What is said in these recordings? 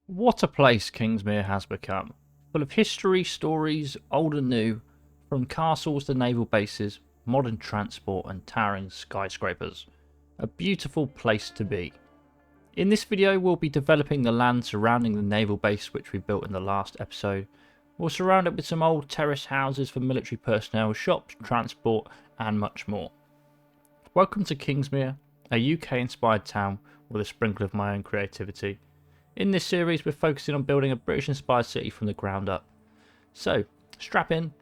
What a place Kingsmere has become. Full of history, stories, old and new, from castles to naval bases, modern transport and towering skyscrapers. A beautiful place to be. In this video we'll be developing the land surrounding the naval base which we built in the last episode. We'll surround it with some old terrace houses for military personnel, shops, transport and much more. Welcome to Kingsmere, a UK inspired town with a sprinkle of my own creativity. In this series we're focusing on building a British inspired city from the ground up. So strap in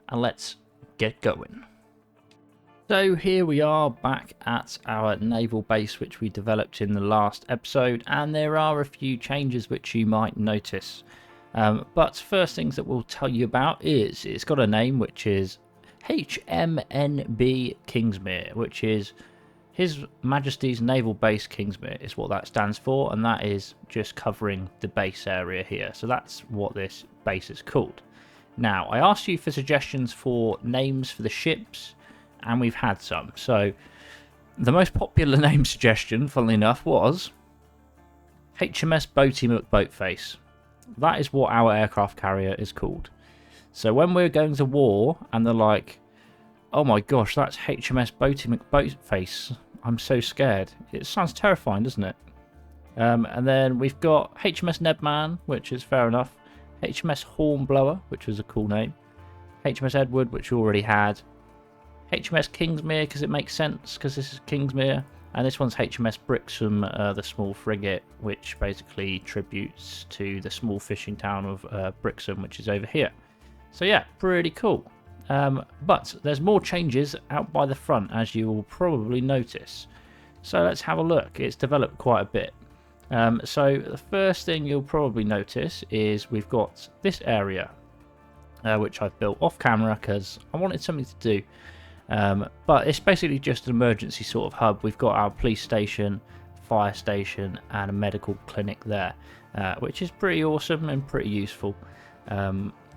and let's get going. So here we are back at our naval base which we developed in the last episode, and there are a few changes which you might notice. But first things that we'll tell you about is it's got a name which is HMNB Kingsmere, which is His Majesty's Naval Base Kingsmere is what that stands for, and that is just covering the base area here. So that's what this base is called. Now, I asked you for suggestions for names for the ships, and we've had some. So the most popular name suggestion, funnily enough, was HMS Boaty McBoatface. That is what our aircraft carrier is called. So when we're going to war and they're like, oh my gosh, that's HMS Boaty McBoatface, I'm so scared. It sounds terrifying, doesn't it? And then we've got HMS Nebman, which is fair enough. HMS Hornblower, which was a cool name. HMS Edward, which we already had. HMS Kingsmere, because it makes sense, because this is Kingsmere. And this one's HMS Brixham, the small frigate, which basically tributes to the small fishing town of Brixham, which is over here. So yeah, pretty cool. But there's more changes out by the front, as you will probably notice. So let's have a look. It's developed quite a bit. So the first thing you'll probably notice is we've got this area, which I've built off camera because I wanted something to do. But it's basically just an emergency sort of hub. We've got our police station, fire station and a medical clinic there, which is pretty awesome and pretty useful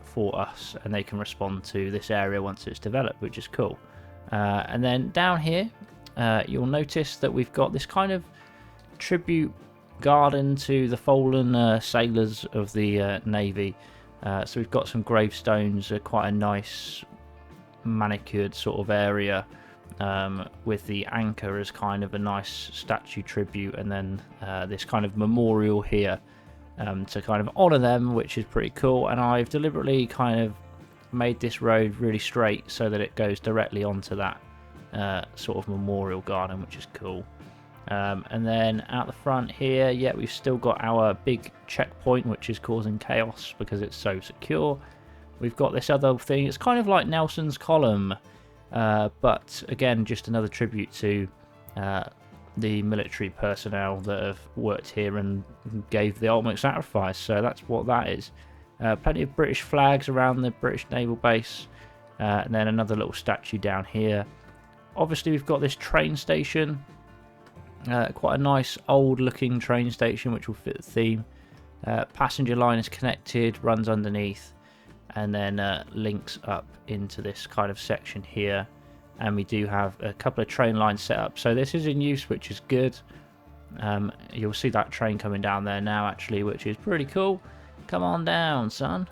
for us, and they can respond to this area once it's developed, which is cool. And then down here you'll notice that we've got this kind of tribute garden to the fallen sailors of the Navy. So we've got some gravestones, quite a nice manicured sort of area, with the anchor as kind of a nice statue tribute, and then this kind of memorial here to kind of honour them, which is pretty cool. And I've deliberately kind of made this road really straight so that it goes directly onto that sort of memorial garden, which is cool. And then out the front here, yeah, we've still got our big checkpoint, which is causing chaos because it's so secure. We've got this other thing, it's kind of like Nelson's Column, but again, just another tribute to the military personnel that have worked here and gave the ultimate sacrifice. So that's what that is. Plenty of British flags around the British naval base, and then another little statue down here. Obviously we've got this train station, quite a nice old looking train station which will fit the theme. Passenger line is connected, runs underneath, and then links up into this kind of section here. And we do have a couple of train lines set up, so this is in use, which is good. You'll see that train coming down there now actually, which is pretty cool. Come on down, son.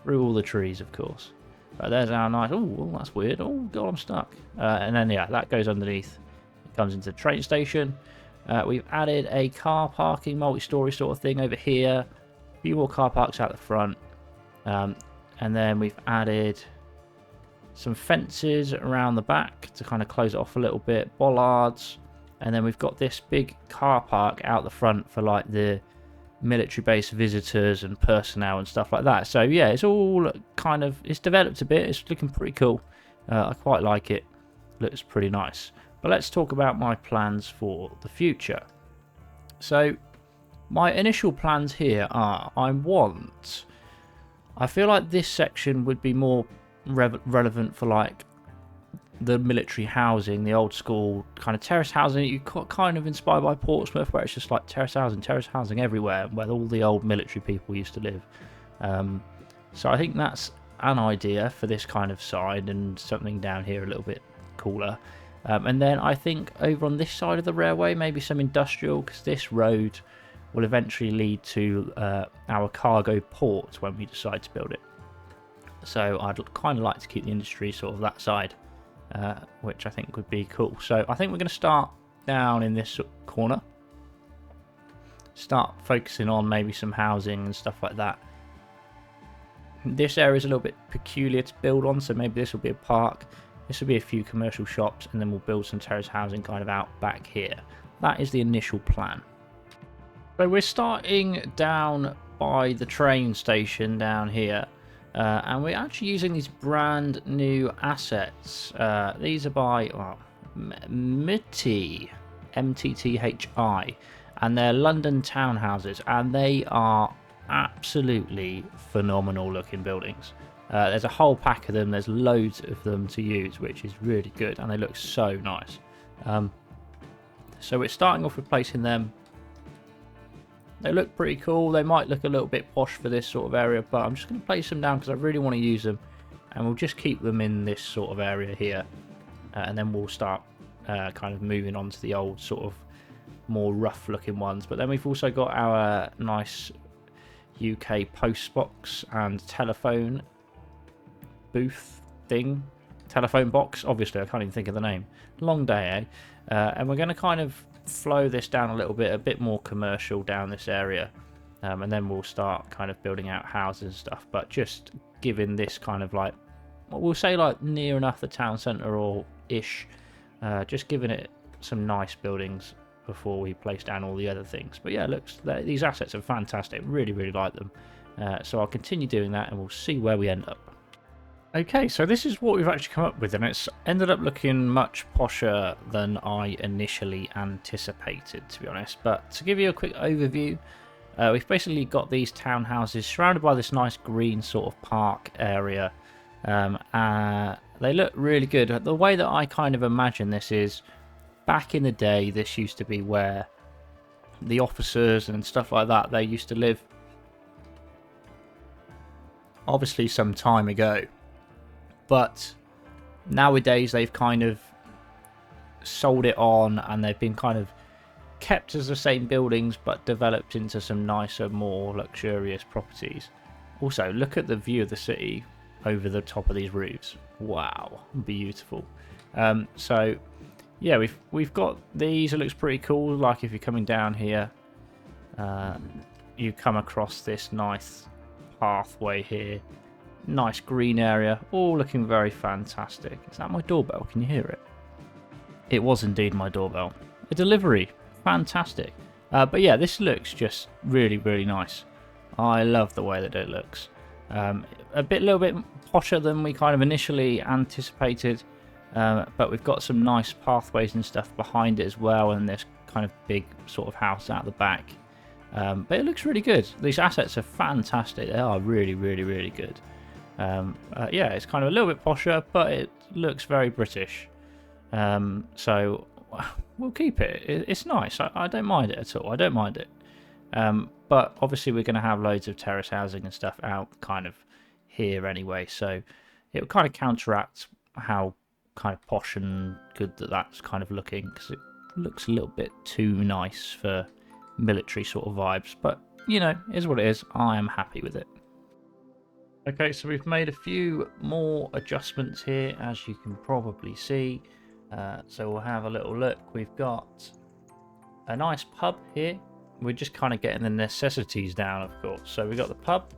Through all the trees, of course. But there's our nice, oh that's weird, oh god, I'm stuck. And then yeah, that goes underneath, it comes into the train station. We've added a car parking multi-story sort of thing over here, a few more car parks out the front, and then we've added some fences around the back to kind of close it off a little bit, bollards, and then we've got this big car park out the front for like the military base visitors and personnel and stuff like that. So yeah, it's all kind of, it's developed a bit, it's looking pretty cool. I quite like it, looks pretty nice. But let's talk about my plans for the future. So my initial plans here are, I feel like this section would be more relevant for like the military housing, the old school kind of terrace housing. You kind of inspired by Portsmouth, where it's just like terrace housing everywhere, where all the old military people used to live. So I think that's an idea for this kind of side, and something down here a little bit cooler. And then I think over on this side of the railway, maybe some industrial, because this road will eventually lead to our cargo port when we decide to build it. So I'd kind of like to keep the industry sort of that side, which I think would be cool. So I think we're going to start down in this corner, start focusing on maybe some housing and stuff like that. This area is a little bit peculiar to build on, so maybe this will be a park, this will be a few commercial shops, and then we'll build some terrace housing kind of out back here. That is the initial plan. So we're starting down by the train station down here, and we're actually using these brand new assets. These are by MTTHI, and they're London townhouses, and they are absolutely phenomenal looking buildings. There's a whole pack of them, there's loads of them to use, which is really good, and they look so nice. So we're starting off with placing them. They look pretty cool. They might look a little bit posh for this sort of area, but I'm just going to place them down because I really want to use them, and we'll just keep them in this sort of area here, and then we'll start kind of moving on to the old sort of more rough looking ones. But then we've also got our nice UK post box and telephone booth thing, telephone box, obviously I can't even think of the name. Long day, eh? And we're going to kind of flow this down a little bit, a bit more commercial down this area, and then we'll start kind of building out houses and stuff, but just giving this kind of like, we'll say like near enough the town centre or ish, just giving it some nice buildings before we place down all the other things. But yeah, looks, these assets are fantastic, really like them. So I'll continue doing that and we'll see where we end up. Okay, so this is what we've actually come up with, and it's ended up looking much posher than I initially anticipated, to be honest. But to give you a quick overview, we've basically got these townhouses surrounded by this nice green sort of park area. They look really good. The way that I kind of imagine this is, back in the day, this used to be where the officers and stuff like that, they used to live. Obviously some time ago. But nowadays they've kind of sold it on, and they've been kind of kept as the same buildings but developed into some nicer, more luxurious properties. Also, look at the view of the city over the top of these roofs. Wow, beautiful. So yeah, we've got these. It looks pretty cool. Like if you're coming down here, you come across this nice pathway here. Nice green area, all looking very fantastic. Is that my doorbell? Can you hear it? It was indeed my doorbell. A delivery, fantastic. But yeah, this looks just really nice. I love the way that it looks. A little bit posher than we kind of initially anticipated, but we've got some nice pathways and stuff behind it as well, and this kind of big sort of house out the back. But it looks really good. These assets are fantastic. They are really good. Yeah, it's kind of a little bit posher, but it looks very British. So we'll keep it. It's nice. I don't mind it at all. I don't mind it. But obviously we're going to have loads of terrace housing and stuff out kind of here anyway, so it will kind of counteract how kind of posh and good that's kind of looking, because it looks a little bit too nice for military sort of vibes. But you know, is what it is. I am happy with it. Okay, so we've made a few more adjustments here, as you can probably see. So we'll have a little look. We've got a nice pub here. We're just kind of getting the necessities down, of course. So we've got the pub.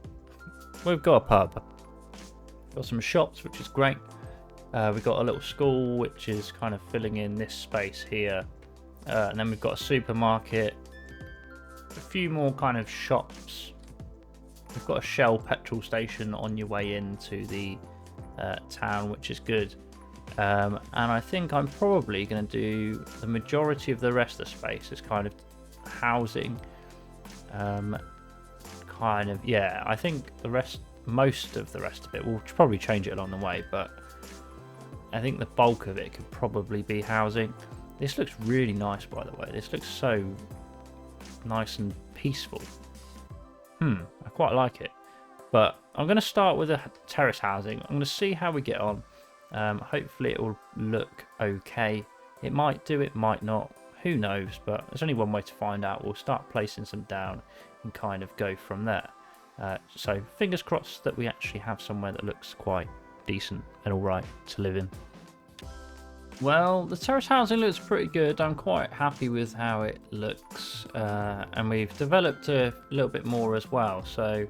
We've got a pub. Got some shops, which is great. We've got a little school, which is kind of filling in this space here. And then we've got a supermarket. A few more kind of shops. We've got a Shell petrol station on your way into the town, which is good. And I think I'm probably going to do the majority of the rest of the space as kind of housing. Kind of, yeah, I think most of the rest of it, we'll probably change it along the way, but I think the bulk of it could probably be housing. This looks really nice, by the way. This looks so nice and peaceful. I quite like it. But I'm going to start with a terrace housing. I'm going to see how we get on. Hopefully it will look okay. It might do, it might not. Who knows, but there's only one way to find out. We'll start placing some down and kind of go from there. So fingers crossed that we actually have somewhere that looks quite decent and alright to live in. Well, the terrace housing looks pretty good. I'm quite happy with how it looks, and we've developed a little bit more as well. So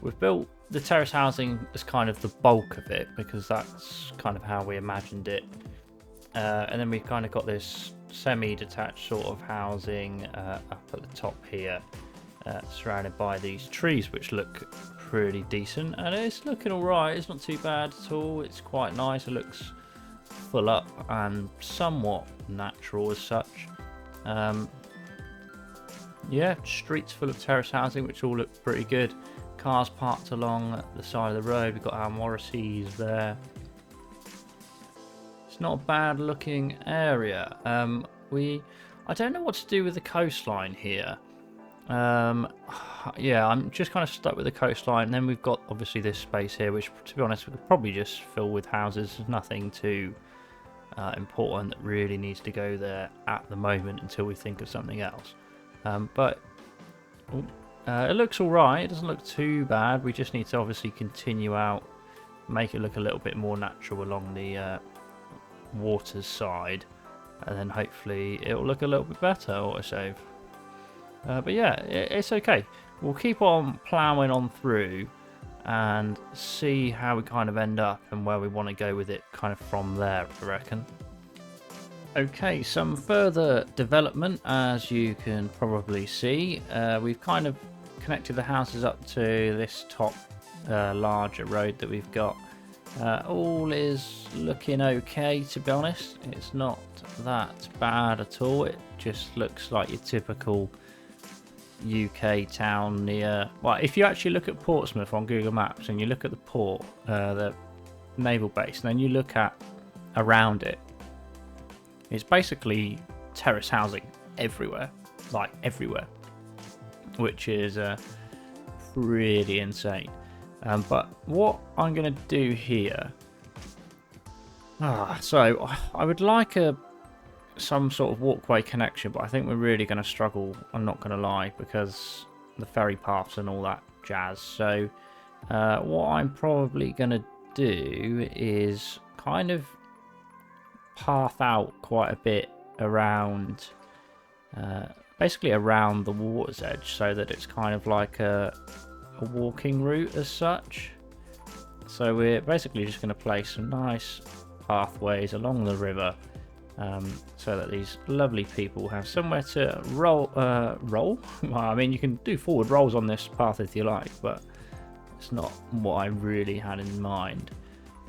we've built the terrace housing as kind of the bulk of it, because that's kind of how we imagined it. And then we've kind of got this semi-detached sort of housing up at the top here, surrounded by these trees, which look pretty decent. And it's looking alright. It's not too bad at all. It's quite nice. It looks full up and somewhat natural as such. Yeah, streets full of terrace housing, which all look pretty good. Cars parked along the side of the road. We've got our Morrisseys there. It's not a bad looking area. I don't know what to do with the coastline here. Yeah, I'm just kind of stuck with the coastline. And then we've got obviously this space here, which to be honest, we'll probably just fill with houses. There's nothing too important that really needs to go there at the moment until we think of something else. But it looks alright. It doesn't look too bad. We just need to obviously continue out, make it look a little bit more natural along the water's side, and then hopefully it'll look a little bit better. Autosave. But yeah, it's okay. We'll keep on ploughing on through and see how we kind of end up and where we want to go with it kind of from there, I reckon. Okay, some further development, as you can probably see. We've kind of connected the houses up to this top larger road that we've got. All is looking okay, to be honest. It's not that bad at all. It just looks like your typical UK town near... Well, if you actually look at Portsmouth on Google Maps and you look at the port, the naval base, and then you look at around it, it's basically terrace housing everywhere, like everywhere, which is pretty insane. But what I'm going to do here... so I would like some sort of walkway connection, but I think we're really going to struggle, I'm not going to lie, because the ferry paths and all that jazz. So what I'm probably going to do is kind of path out quite a bit around, basically around the water's edge, so that it's kind of like a walking route as such. So we're basically just going to place some nice pathways along the river, so that these lovely people have somewhere to roll. Well, I mean, you can do forward rolls on this path if you like, but it's not what I really had in mind.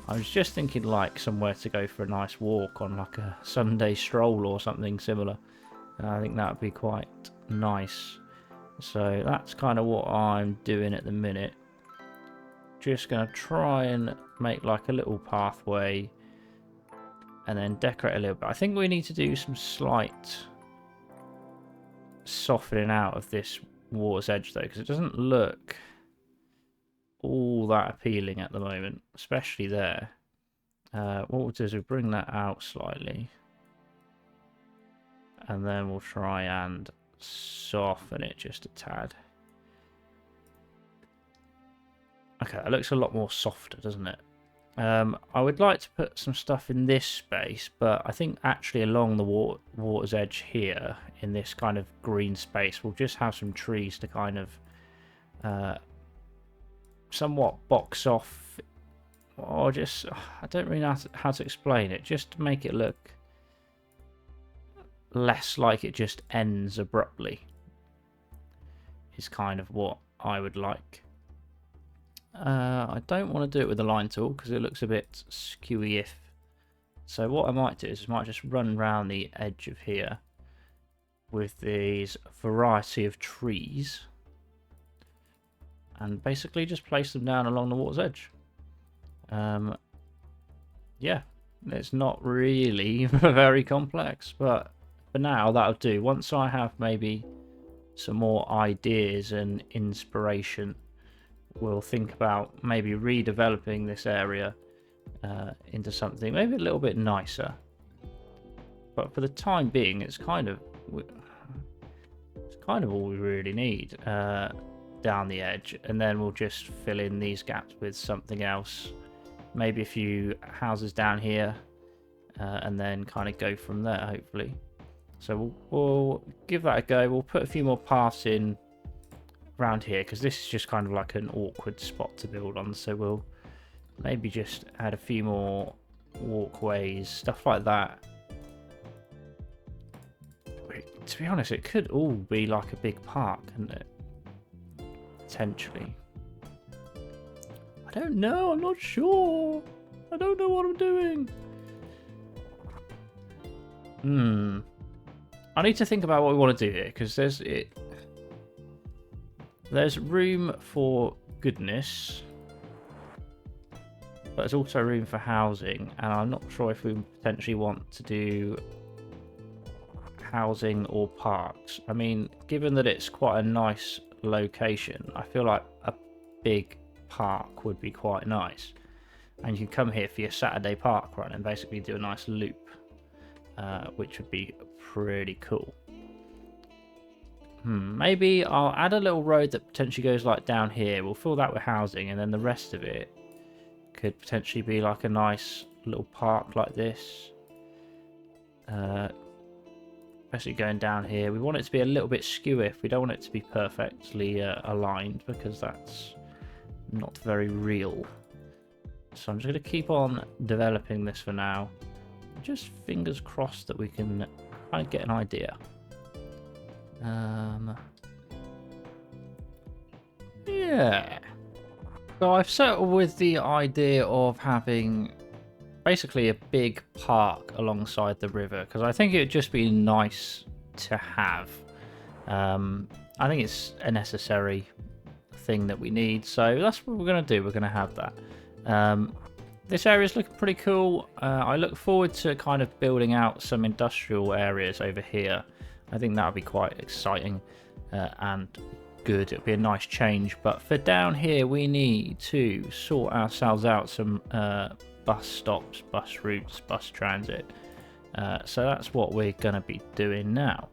I was just thinking like somewhere to go for a nice walk on like a Sunday stroll or something similar. I think that would be quite nice. So that's kind of what I'm doing at the minute. Just going to try and make like a little pathway and then decorate a little bit. I think we need to do some slight softening out of this water's edge though, because it doesn't look all that appealing at the moment, especially there. What we'll do is we'll bring that out slightly, and then we'll try and soften it just a tad. Okay, that looks a lot more softer, doesn't it? I would like to put some stuff in this space, but I think actually along the water's edge here, in this kind of green space, we'll just have some trees to kind of somewhat box off, or just, I don't really know how to explain it, just to make it look less like it just ends abruptly, is kind of what I would like. I don't want to do it with the line tool because it looks a bit skewy if. So what I might do is I might just run around the edge of here with these variety of trees and basically just place them down along the water's edge. Yeah, it's not really very complex, but for now that'll do. Once I have maybe some more ideas and inspiration, we'll think about maybe redeveloping this area into something maybe a little bit nicer. But for the time being, it's kind of all we really need down the edge, and then we'll just fill in these gaps with something else. Maybe a few houses down here, and then kind of go from there, hopefully. So we'll give that a go. We'll put a few more paths in around here, because this is just kind of like an awkward spot to build on. So we'll maybe just add a few more walkways, stuff like that. To be honest, it could all be like a big park, couldn't it? Potentially. I don't know, I'm not sure. I don't know what I'm doing. I need to think about what we want to do here, because there's room for goodness, but there's also room for housing, and I'm not sure if we potentially want to do housing or parks. I mean, given that it's quite a nice location, I feel like a big park would be quite nice, and you come here for your Saturday park run and basically do a nice loop, which would be pretty cool. Maybe I'll add a little road that potentially goes like down here. We'll fill that with housing, and then the rest of it could potentially be like a nice little park like this. Especially going down here. We want it to be a little bit skewy. We don't want it to be perfectly aligned, because that's not very real. So I'm just going to keep on developing this for now. Just fingers crossed that we can kind of get an idea. Yeah. So I've settled with the idea of having basically a big park alongside the river, because I think it would just be nice to have. I think it's a necessary thing that we need, so that's what we're going to do. We're going to have that. This area is looking pretty cool. I look forward to kind of building out some industrial areas over here. I think that would be quite exciting and good. It'll be a nice change. But for down here, we need to sort ourselves out some bus stops, bus routes, bus transit. So that's what we're going to be doing now.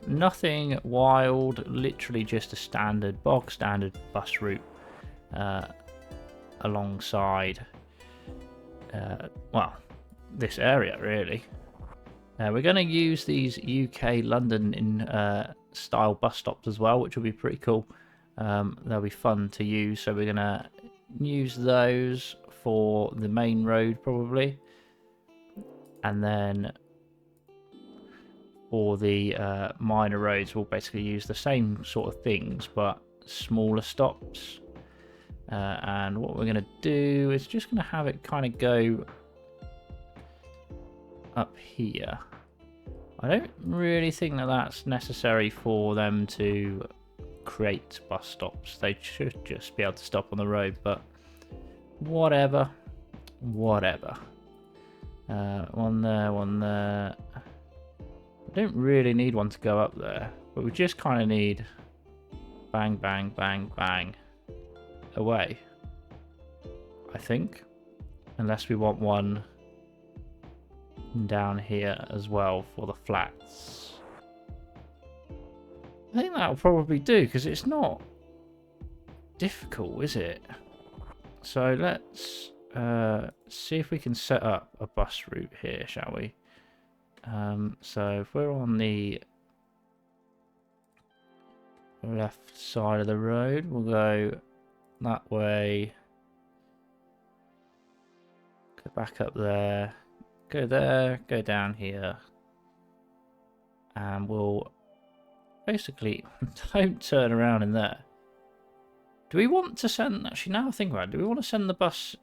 Nothing wild, literally just a bog standard bus route alongside, well, this area really. We're going to use these UK London in style bus stops as well, which will be pretty cool. They'll be fun to use, so we're going to use those for the main road probably, and then for the minor roads we'll basically use the same sort of things but smaller stops. And what we're going to do is just going to have it kind of go up here. I don't really think that that's necessary for them to create bus stops. They should just be able to stop on the road, but whatever. One there, one there. I don't really need one to go up there, but we just kind of need bang, bang, bang, bang away, I think, unless we want one down here as well for the flats. I think that'll probably do, because it's not difficult, is it? So let's see if we can set up a bus route here, shall we? So if we're on the left side of the road, we'll go that way, go back up there, go down here, and we'll basically don't turn around in there. Do we want to send, actually now I think about it, do we want to send the bus,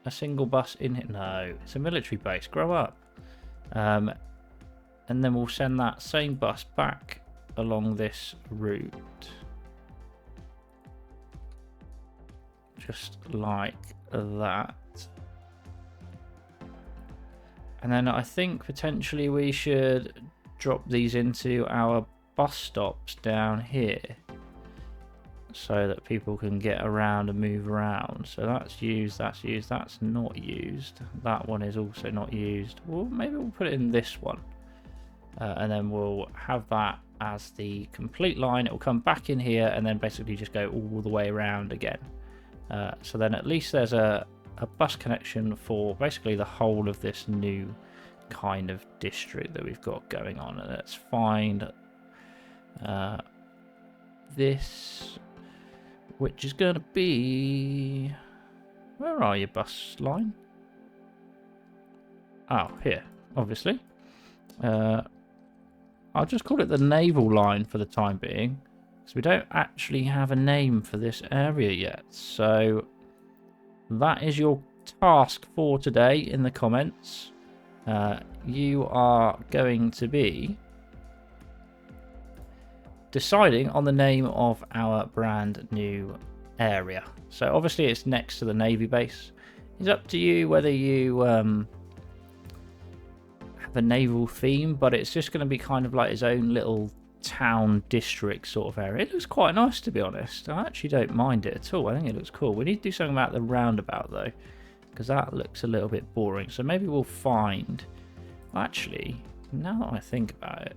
a single bus in here? No, it's a military base, grow up. And then we'll send that same bus back along this route, just like that. And then I think potentially we should drop these into our bus stops down here. so that people can get around and move around. So that's used, that's used, that's not used. That one is also not used. Well, maybe we'll put it in this one. And then we'll have that as the complete line. It will come back in here and then basically just go all the way around again. So then at least there's a bus connection for basically the whole of this new kind of district that we've got going on. And let's find this, which is going to be, where are you, bus line? Oh, here, obviously. I'll just call it the Naval line for the time being, because we don't actually have a name for this area yet. So that is your task for today in the comments. You are going to be deciding on the name of our brand new area. So obviously it's next to the Navy base. It's up to you whether you have a naval theme, but it's just going to be kind of like its own little town district sort of area. It looks quite nice, to be honest. I actually don't mind it at all. I think it looks cool. We need to do something about the roundabout though, because that looks a little bit boring. So maybe we'll find, actually, now that I think about it,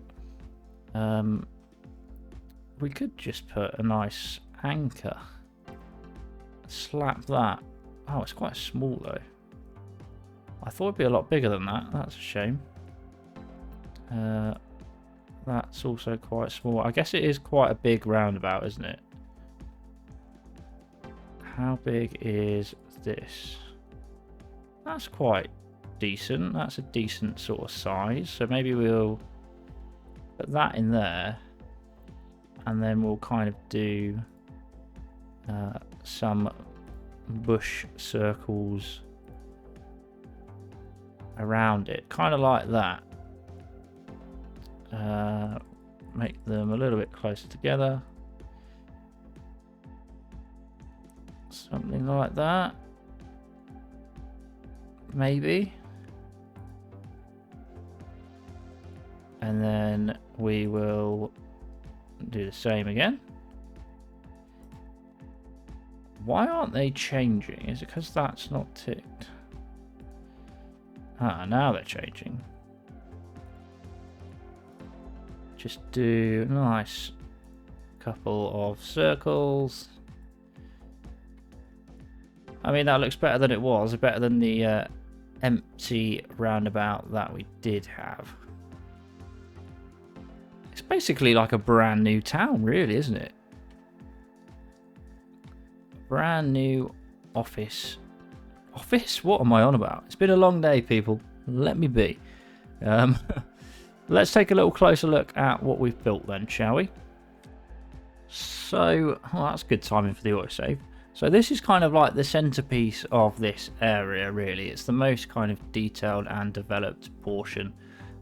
we could just put a nice anchor, slap that. Oh, it's quite small though. I thought it'd be a lot bigger than that. That's a shame. That's also quite small. I guess it is quite a big roundabout, isn't it? How big is this? That's quite decent. That's a decent sort of size. So maybe we'll put that in there, and then we'll kind of do some bush circles around it, kind of like that. Make them a little bit closer together, something like that, maybe. And then we will do the same again. Why aren't they changing? Is it because that's not ticked? Ah, now they're changing. Just do a nice couple of circles. I mean, that looks better than it was, better than the empty roundabout that we did have. It's basically like a brand new town, really, isn't it? Brand new office. Office? What am I on about? It's been a long day, people. Let me be. Let's take a little closer look at what we've built then, shall we? So, well, that's good timing for the autosave. So this is kind of like the centerpiece of this area, really. It's the most kind of detailed and developed portion.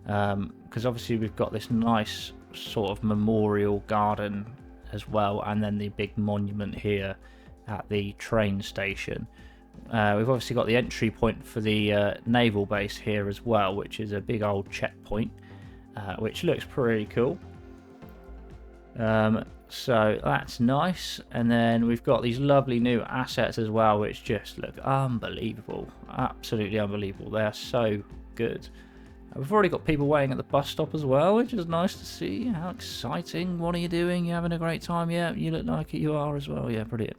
Because obviously we've got this nice sort of memorial garden as well, and then the big monument here at the train station. We've obviously got the entry point for the naval base here as well, which is a big old checkpoint. Which looks pretty cool. So that's nice. And then we've got these lovely new assets as well, which just look unbelievable. Absolutely unbelievable. They are so good. We've already got people waiting at the bus stop as well, which is nice to see. How exciting. What are you doing? You having a great time? Yeah, you look like it. You are as well. Yeah, brilliant.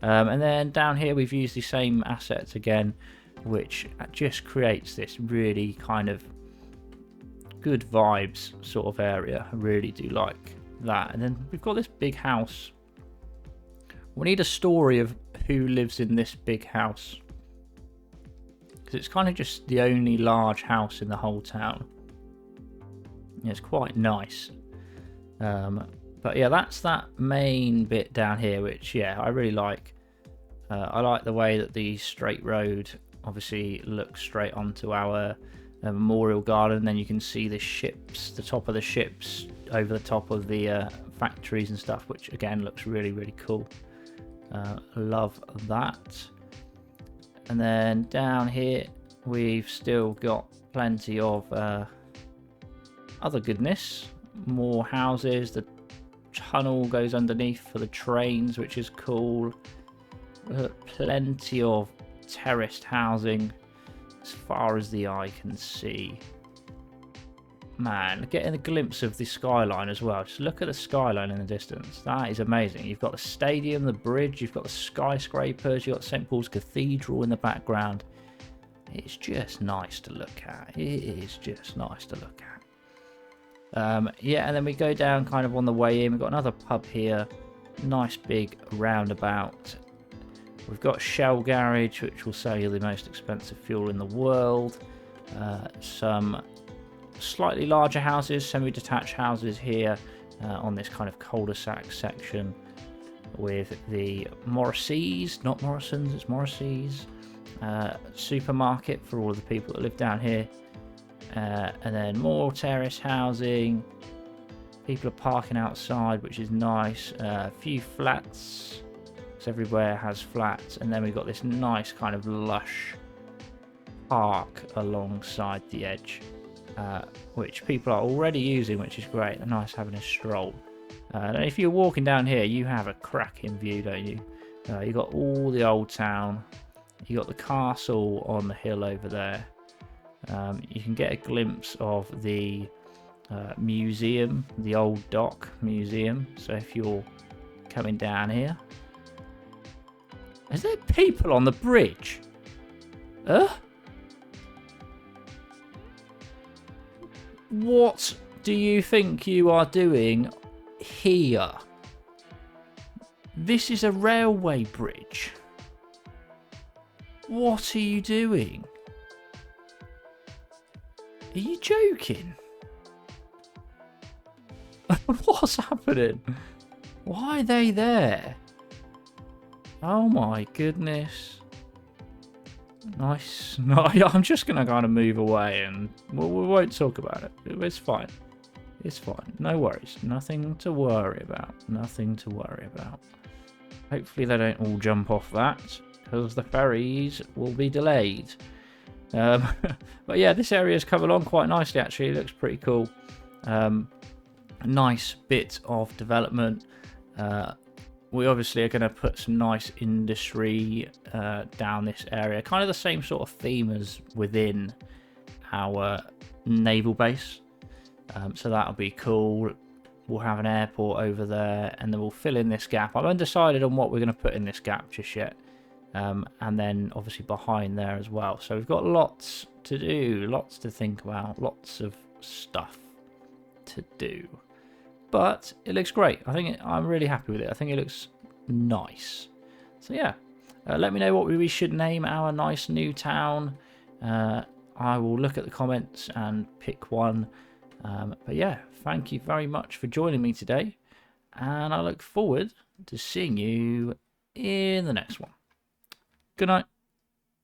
And then down here we've used the same assets again, which just creates this really kind of good vibes sort of area. I really do like that. And then we've got this big house. We need a story of who lives in this big house, because it's kind of just the only large house in the whole town. It's quite nice. But yeah, that's that main bit down here, which yeah, I really like. I like the way that the straight road obviously looks straight onto our memorial garden. Then you can see the ships, the top of the ships over the top of the factories and stuff, which again looks really, really cool. Love that. And then down here we've still got plenty of other goodness, more houses, the tunnel goes underneath for the trains, which is cool. Plenty of terraced housing as far as the eye can see. Man, getting a glimpse of the skyline as well. Just look at the skyline in the distance. That is amazing. You've got the stadium, the bridge, you've got the skyscrapers, you've got St. Paul's Cathedral in the background. It's just nice to look at. It is just nice to look at. Yeah, and then we go down kind of on the way in. We've got another pub here. Nice big roundabout. We've got Shell Garage, which will sell you the most expensive fuel in the world. Some slightly larger houses, semi-detached houses here on this kind of cul-de-sac section with the Morrisseys, not Morrisons, it's Morrisseys. Supermarket for all of the people that live down here. And then more terrace housing. People are parking outside, which is nice. A few flats. So everywhere has flats. And then we've got this nice kind of lush park alongside the edge, which people are already using, which is great. Nice having a stroll. And if you're walking down here, you have a cracking view, don't you? You've got all the old town. You got the castle on the hill over there. You can get a glimpse of the museum, the old dock museum. So if you're coming down here, is there people on the bridge? What do you think you are doing here? This is a railway bridge. What are you doing? Are you joking? What's happening? Why are they there? Oh my goodness. Nice. No, I'm just going to kind of move away and we won't talk about it. It's fine. It's fine. No worries. Nothing to worry about. Nothing to worry about. Hopefully they don't all jump off that, because the ferries will be delayed. But yeah, this area is covered on quite nicely actually. It looks pretty cool. Nice bit of development. We obviously are going to put some nice industry down this area. Kind of the same sort of theme as within our naval base. So that'll be cool. We'll have an airport over there, and then we'll fill in this gap. I'm undecided on what we're going to put in this gap just yet. And then obviously behind there as well. So we've got lots to do, lots to think about, lots of stuff to do. But it looks great. I'm really happy with it. I think it looks nice. So yeah, let me know what we should name our nice new town. I will look at the comments and pick one. But yeah, thank you very much for joining me today. And I look forward to seeing you in the next one. Good night.